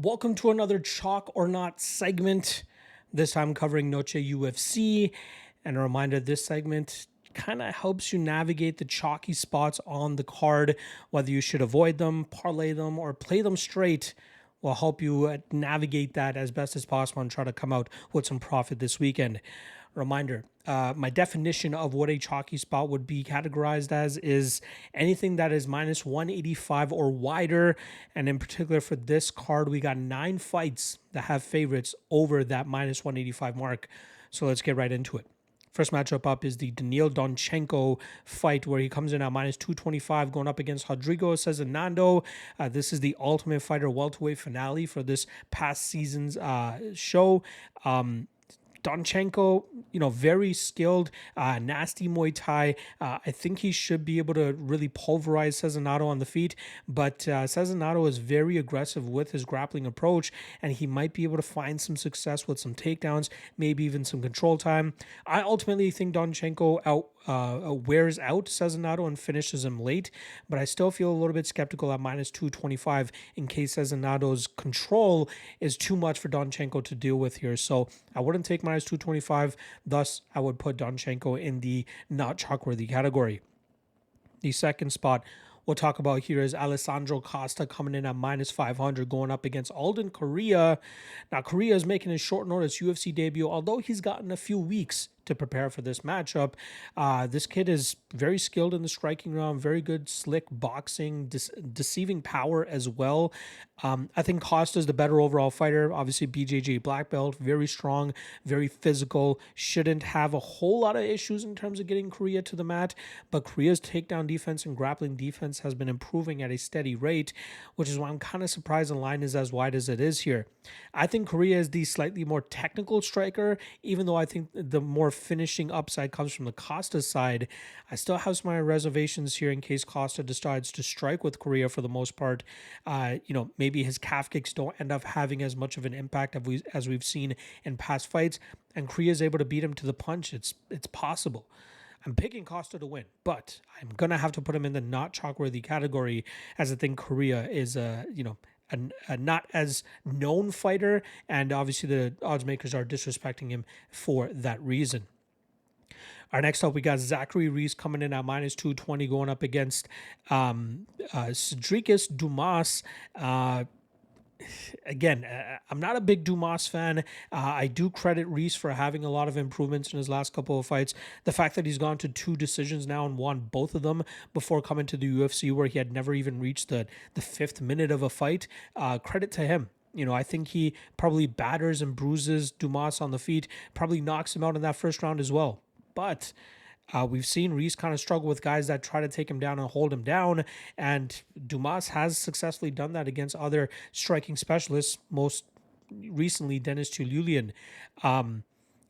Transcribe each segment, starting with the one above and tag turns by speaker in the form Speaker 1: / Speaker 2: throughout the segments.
Speaker 1: Welcome to another Chalk or Not segment. This time covering Noche UFC. And a reminder, this segment kind of helps you navigate the chalky spots on the card, whether you should avoid them, parlay them, or play them straight. Will help you navigate that as best as possible and try to come out with some profit this weekend. Reminder, my definition of what a chalky spot would be categorized as is anything that is minus 185 or wider. And in particular for this card, we got 9 fights that have favorites over that minus 185 mark. So let's get right into it. First matchup up is the Daniil Donchenko fight, where he comes in at minus 225 going up against Rodrigo Cezinando. This is the Ultimate Fighter welterweight finale for this past season's show. Donchenko, very skilled, nasty Muay Thai. I think he should be able to really pulverize Cezinado on the feet, but Cezinado is very aggressive with his grappling approach, and he might be able to find some success with some takedowns, maybe even some control time. I ultimately think Donchenko wears out Cezinado and finishes him late, but I still feel a little bit skeptical at minus 225 in case Cezinado's control is too much for Donchenko to deal with here. So I wouldn't take minus 225. Thus, I would put Donchenko in the not chalk-worthy category. The second spot we'll talk about here is Alessandro Costa coming in at minus 500 going up against Alden Correa. Now, Correa is making his short notice UFC debut, although he's gotten a few weeks to prepare for this matchup. This kid is very skilled in the striking realm, very good, slick boxing, deceiving power as well. I think Costa is the better overall fighter. Obviously, BJJ black belt, very strong, very physical. Shouldn't have a whole lot of issues in terms of getting Correa to the mat, but Correa's takedown defense and grappling defense has been improving at a steady rate, which is why I'm kind of surprised the line is as wide as it is here. I think Correa is the slightly more technical striker, even though I think the more finishing upside comes from the Costa side. I still have some reservations here in case Costa decides to strike with Correa for the most part. Maybe his calf kicks don't end up having as much of an impact as we've seen in past fights, and Correa is able to beat him to the punch. It's possible. I'm picking Costa to win, but I'm going to have to put him in the not chalk-worthy category, as I think Correa is a not as known fighter, and obviously the odds makers are disrespecting him for that reason. Our next up, we got Zachary Reese coming in at minus 220 going up against Cedricus Dumas. Again, I'm not a big Dumas fan. I do credit Reese for having a lot of improvements in his last couple of fights. The fact that he's gone to 2 decisions now and won both of them before coming to the UFC, where he had never even reached the 5th minute of a fight, credit to him. I think he probably batters and bruises Dumas on the feet, probably knocks him out in that first round as well. But we've seen Reese kind of struggle with guys that try to take him down and hold him down, and Dumas has successfully done that against other striking specialists, most recently Dennis Tuliulian.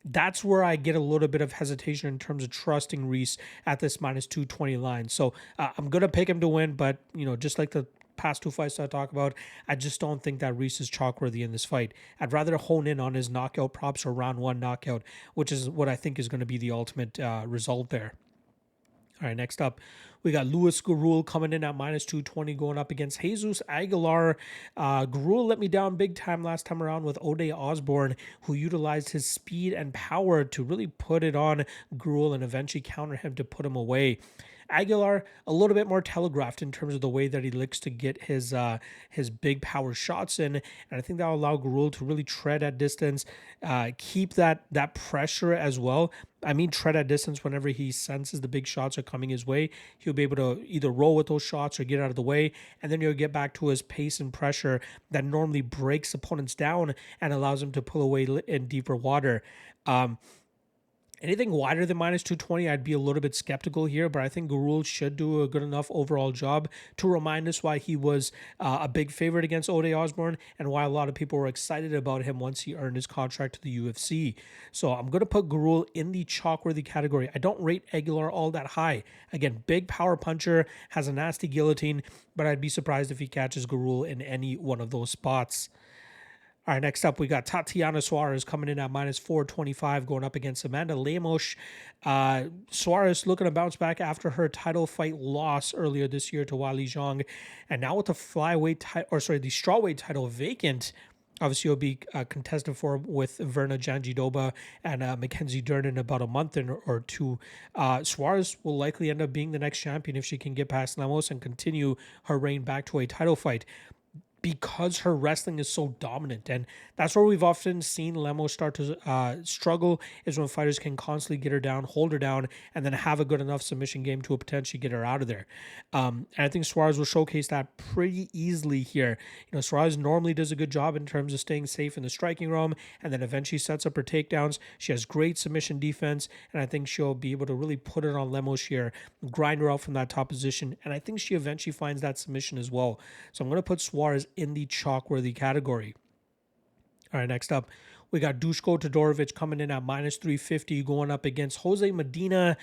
Speaker 1: That's where I get a little bit of hesitation in terms of trusting Reese at this minus 220 line. So I'm going to pick him to win, but, just like the past 2 fights that I talk about, I just don't think that Reese is chalk-worthy in this fight. I'd rather hone in on his knockout props or round 1 knockout, which is what I think is going to be the ultimate result there. All right, next up, we got Luis Gurul coming in at minus 220 going up against Jesus Aguilar. Gurul let me down big time last time around with Ode Osborne, who utilized his speed and power to really put it on Gurul and eventually counter him to put him away. Aguilar, a little bit more telegraphed in terms of the way that he looks to get his big power shots in, and I think that will allow Gurul to really tread at distance, keep that pressure as well. I mean, tread at distance whenever he senses the big shots are coming his way. He'll be able to either roll with those shots or get out of the way, and then he'll get back to his pace and pressure that normally breaks opponents down and allows him to pull away in deeper water. Anything wider than minus 220, I'd be a little bit skeptical here, but I think Gurul should do a good enough overall job to remind us why he was a big favorite against Ode Osborne and why a lot of people were excited about him once he earned his contract to the UFC. So I'm going to put Gurul in the chalk-worthy category. I don't rate Aguilar all that high. Again, big power puncher, has a nasty guillotine, but I'd be surprised if he catches Gurul in any one of those spots. All right, next up, we got Tatiana Suarez coming in at minus 425, going up against Amanda Lemos. Suarez looking to bounce back after her title fight loss earlier this year to Wali Zhang. And now with the the strawweight title vacant, obviously, he'll be contested for with Verna Janjidoba and Mackenzie Dern in about a month or two. Suarez will likely end up being the next champion if she can get past Lemos and continue her reign back to a title fight, because her wrestling is so dominant. And that's where we've often seen Lemos start to struggle, is when fighters can constantly get her down, hold her down, and then have a good enough submission game to potentially get her out of there. And I think Suarez will showcase that pretty easily here. Suarez normally does a good job in terms of staying safe in the striking realm, and then eventually sets up her takedowns. She has great submission defense, and I think she'll be able to really put it on Lemos here, grind her out from that top position, and I think she eventually finds that submission as well. So I'm going to put Suarez in the chalk-worthy category. All right, next up, we got Dushko Todorovic coming in at minus 350, going up against Jose Medina.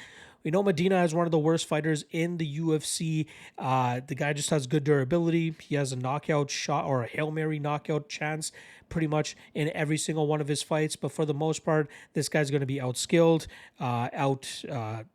Speaker 1: We know Medina is one of the worst fighters in the UFC. The guy just has good durability. He has a knockout shot or a Hail Mary knockout chance pretty much in every single one of his fights. But for the most part, this guy's going to be outskilled, outpointed,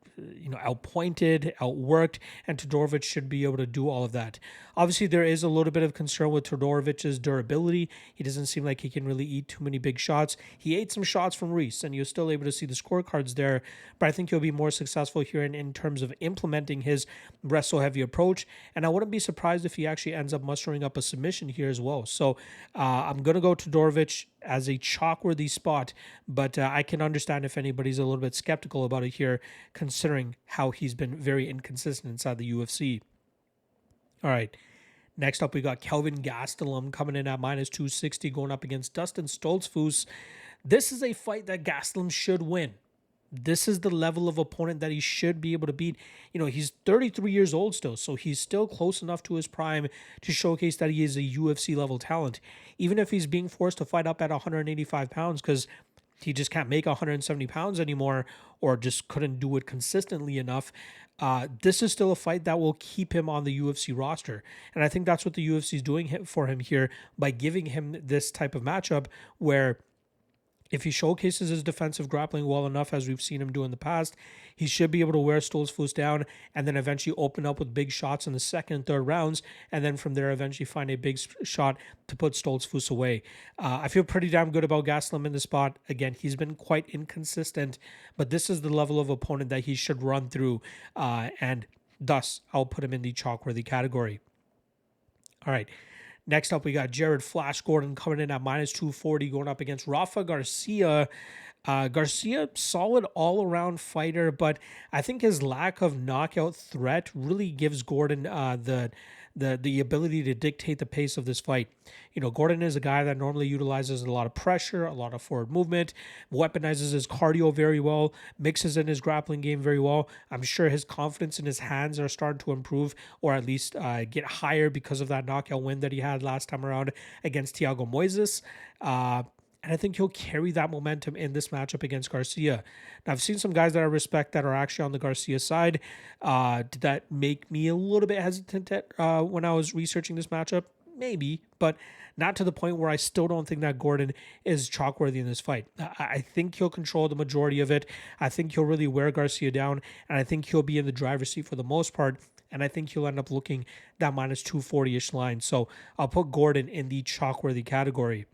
Speaker 1: outworked, and Todorovic should be able to do all of that. Obviously, there is a little bit of concern with Todorovic's durability. He doesn't seem like he can really eat too many big shots. He ate some shots from Reese, and you're still able to see the scorecards there, but I think he'll be more successful here in terms of implementing his wrestle-heavy approach, and I wouldn't be surprised if he actually ends up mustering up a submission here as well. So I'm going to go Todorovic as a chalk-worthy spot, but I can understand if anybody's a little bit skeptical about it here, considering how he's been very inconsistent inside the UFC. All right, next up we got Kelvin Gastelum coming in at minus 260, going up against Dustin Stoltzfus. This is a fight that Gastelum should win. This is the level of opponent that he should be able to beat. He's 33 years old still, so he's still close enough to his prime to showcase that he is a UFC level talent. Even if he's being forced to fight up at 185 pounds because he just can't make 170 pounds anymore, or just couldn't do it consistently enough, this is still a fight that will keep him on the UFC roster. And I think that's what the UFC is doing for him here by giving him this type of matchup where if he showcases his defensive grappling well enough, as we've seen him do in the past, he should be able to wear Stoltzfus down and then eventually open up with big shots in the second and third rounds, and then from there eventually find a big shot to put Stoltzfus away. I feel pretty damn good about Gastelum in the spot. Again, he's been quite inconsistent, but this is the level of opponent that he should run through, and thus I'll put him in the chalk-worthy category. All right. Next up, we got Jared Flash Gordon coming in at minus 240, going up against Rafa Garcia. Garcia, solid all-around fighter, but I think his lack of knockout threat really gives Gordon the ability to dictate the pace of this fight. Gordon is a guy that normally utilizes a lot of pressure, a lot of forward movement, weaponizes his cardio very well, mixes in his grappling game very well. I'm sure his confidence in his hands are starting to improve, or at least get higher because of that knockout win that he had last time around against Thiago Moises. And I think he'll carry that momentum in this matchup against Garcia. Now, I've seen some guys that I respect that are actually on the Garcia side. Did that make me a little bit hesitant when I was researching this matchup? Maybe, but not to the point where I still don't think that Gordon is chalk-worthy in this fight. I think he'll control the majority of it. I think he'll really wear Garcia down, and I think he'll be in the driver's seat for the most part, and I think he'll end up looking that minus 240-ish line. So I'll put Gordon in the chalk-worthy category.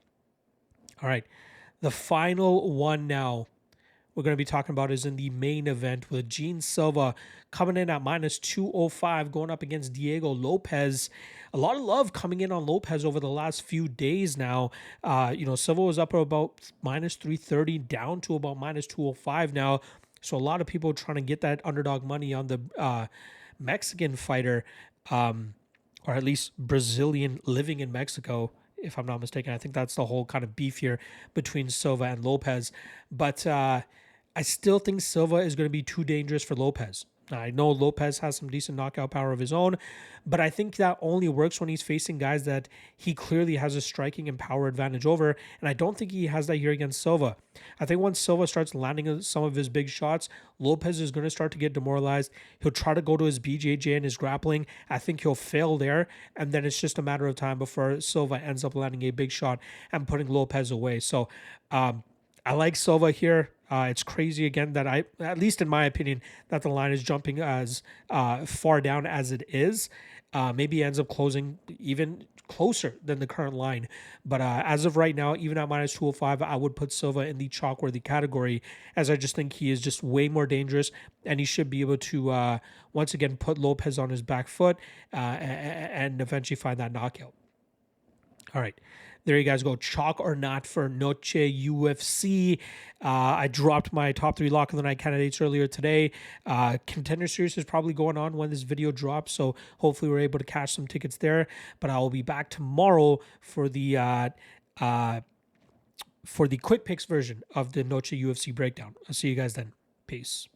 Speaker 1: All right, the final one now we're going to be talking about is in the main event with Gene Silva coming in at minus 205, going up against Diego Lopez. A lot of love coming in on Lopez over the last few days now. Silva was up about minus 330, down to about minus 205 now. So a lot of people trying to get that underdog money on the Mexican fighter, or at least Brazilian living in Mexico, if I'm not mistaken. I think that's the whole kind of beef here between Silva and Lopez. But I still think Silva is going to be too dangerous for Lopez. I know Lopez has some decent knockout power of his own, but I think that only works when he's facing guys that he clearly has a striking and power advantage over. And I don't think he has that here against Silva. I think once Silva starts landing some of his big shots, Lopez is going to start to get demoralized. He'll try to go to his BJJ and his grappling. I think he'll fail there. And then it's just a matter of time before Silva ends up landing a big shot and putting Lopez away. So, I like Silva here. It's crazy again that at least in my opinion, that the line is jumping as far down as it is. Maybe it ends up closing even closer than the current line. But as of right now, even at minus 205, I would put Silva in the chalk worthy category, as I just think he is just way more dangerous, and he should be able to once again put Lopez on his back foot and eventually find that knockout. All right. There you guys go. Chalk or not for Noche UFC. I dropped my top 3 lock of the night candidates earlier today. Contender Series is probably going on when this video drops, so hopefully we're able to cash some tickets there. But I will be back tomorrow for the quick picks version of the Noche UFC breakdown. I'll see you guys then. Peace.